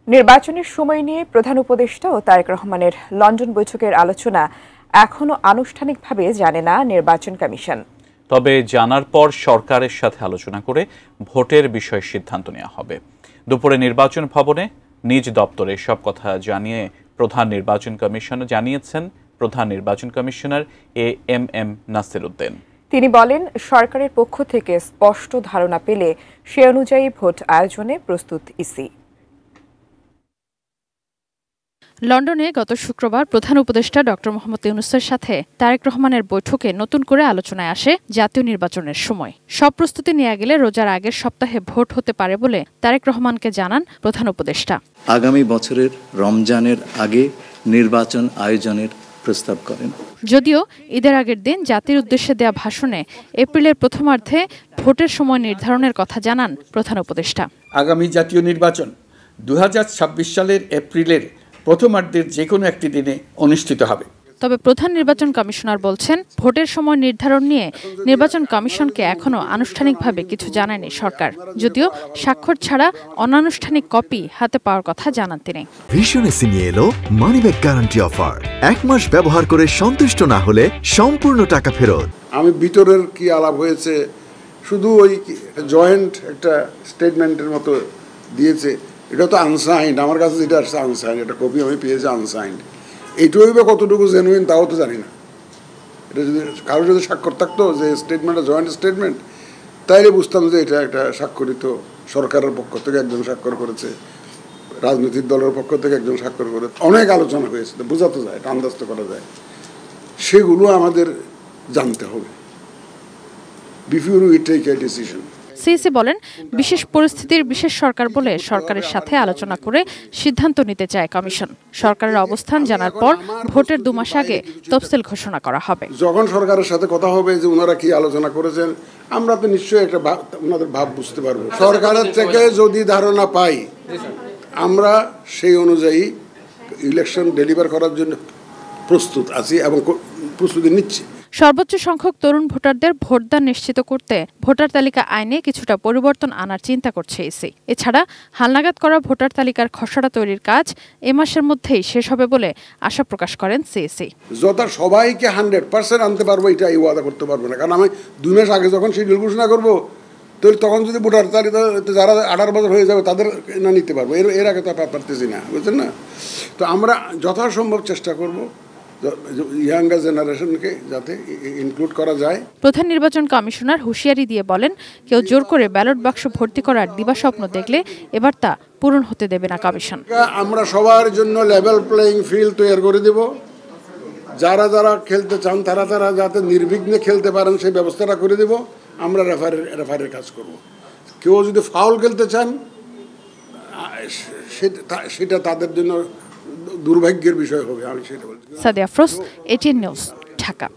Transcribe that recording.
নির্বাচনের সময় নিয়ে প্রধান উপদেষ্টা ও তারেক রহমানের লন্ডন বৈঠকের আলোচনা এখনো আনুষ্ঠানিকভাবে জানে না নির্বাচন কমিশন। তবে জানার পর সরকারের সাথে আলোচনা করে ভোটের বিষয়ে সিদ্ধান্ত নেওয়া হবে। দুপুরে নির্বাচন ভবনে নিজ দপ্তরে সব কথা জানিয়ে প্রধান নির্বাচন কমিশনার এম নাসির উদ্দিন। তিনি বলেন, সরকারের পক্ষ থেকে স্পষ্ট ধারণা পেলে সে অনুযায়ী ভোট আয়োজনে প্রস্তুত ইসি। লন্ডনে গত শুক্রবার প্রধান উপদেষ্টা ডক্টর মোহাম্মদ ইউনূসের সাথে তারেক রহমানের বৈঠকে নতুন করে আলোচনায় আসে জাতীয় নির্বাচনের সময়। সব প্রস্তুতি নেওয়া গেলে রোজার আগের সপ্তাহে ভোট হতে পারে বলে তারেক রহমানকে জানান প্রধান উপদেষ্টা। আগামী বছরের রমজানের আগে নির্বাচন আয়োজনের প্রস্তাব করেন। যদিও ঈদের আগের দিন জাতির উদ্দেশ্যে দেয়া ভাষণে এপ্রিলের প্রথমার্ধে ভোটের সময় নির্ধারণের কথা জানান প্রধান উপদেষ্টা। আগামী জাতীয় নির্বাচন 2026 সালের এপ্রিলের প্রথমার্ধের যে কোনো একটি দিনে অনুষ্ঠিত হবে। তবে প্রধান নির্বাচন কমিশনার বলছেন, ভোটের সময় নির্ধারণ নিয়ে নির্বাচন কমিশনকে এখনো আনুষ্ঠানিকভাবে কিছু জানায়নি সরকার। যদিও স্বাক্ষর ছাড়া অনানুষ্ঠানিক কপি হাতে পাওয়ার কথা জানান তিনি। ভিশন এসি নিয়ে এলো মানিব্যাক গ্যারান্টি অফার। 1 মাস ব্যবহার করে সন্তুষ্ট না হলে সম্পূর্ণ টাকা ফেরত। আমি ভিতরের কি আলাপ হয়েছে, শুধু ওই জয়েন্ট একটা স্টেটমেন্টের মতো দিয়েছে, এটা তো আনসাইন্ড। আমার কাছে যেটা আসছে আনসাইন্ড, একটা কপি আমি পেয়েছি আনসাইন্ড। এইটুকুই বা কতটুকু জেনুইন তাও তো জানি না। এটা যদি কারো যদি স্বাক্ষর থাকতো যে স্টেটমেন্টটা জয়েন্ট স্টেটমেন্ট, তাইলে বুঝতাম যে এটা একটা স্বাক্ষরিত, সরকারের পক্ষ থেকে একজন স্বাক্ষর করেছে, রাজনৈতিক দলের পক্ষ থেকে একজন স্বাক্ষর করেছে। অনেক আলোচনা হয়েছে, বোঝাতে যায়, এটা আন্দাজ করা যায়। সেগুলো আমাদের জানতে হবে before we take a decision. CEC বলেন, বিশেষ পরিস্থিতির বিশেষ সরকার বলে সরকারের সাথে আলোচনা করে সিদ্ধান্ত নিতে চায় কমিশন। সরকারের অবস্থান জানার পর ভোটের 2 মাস আগে তফসিল ঘোষণা করা হবে। যখন সরকারের সাথে কথা হবে যে ওনারা কি আলোচনা করেছেন, আমরা তো নিশ্চয়ই একটা ওনাদের ভাব বুঝতে পারবো। সরকারের থেকে যদি ধারণা পাই, আমরা সেই অনুযায়ী ইলেকশন ডেলিভার করার জন্য প্রস্তুত আছি এবং প্রস্তুতি নিচ্ছি। সর্বোচ্চ সংখ্যক তরুণ ভোটারদের ভোটদান নিশ্চিত করতে ভোটার তালিকা আইনে কিছুটা পরিবর্তন আনার চিন্তা করছে ইসি। এছাড়া হালনাগাদ করা ভোটার তালিকার খসড়া তৈরির কাজ এ মাসের মধ্যেই শেষ হবে বলে আশা প্রকাশ করেন সিইসি। যথা সবাইকে 100% আনতে পারবো এটা এই ওয়াদা করতে পারবো না, কারণ আমি 2 মাস আগে যখন শিডিউল ঘোষণা করবো, তো তখন যদি ভোটার তালিকা যারা 18 বছর হয়ে যাবে তাদের না নিতে পারবো, এর আগে তো পারতেছি না, বুঝছেন না? তো আমরা যথাসম্ভব চেষ্টা করবো ইয়াঙ্গার জেনারেশনকে যাতে ইনক্লুড করা যায়। প্রধান নির্বাচন কমিশনার হুঁশিয়ারি দিয়ে বলেন, কেউ জোর করে ব্যালট বাক্স ভর্তি করার দিবাস্বপ্ন দেখলে এবার তা পূরণ হতে দেবে না কমিশন। আমরা সবার জন্য লেভেল প্লেইং ফিল্ড তৈরি করে দেব। যারা যারা খেলতে চান তারা যাতে নির্বিঘ্নে খেলতে পারেন সেই ব্যবস্থাটা করে দেব। আমরা রেফারির কাজ করব। কেউ যদি ফাউল খেলতে চান সেটা তাদের জন্য দুর্ভাগ্যের বিষয় হবে, আমি সেটা বলছি। Sadia Afroz, ATN news, Dhaka.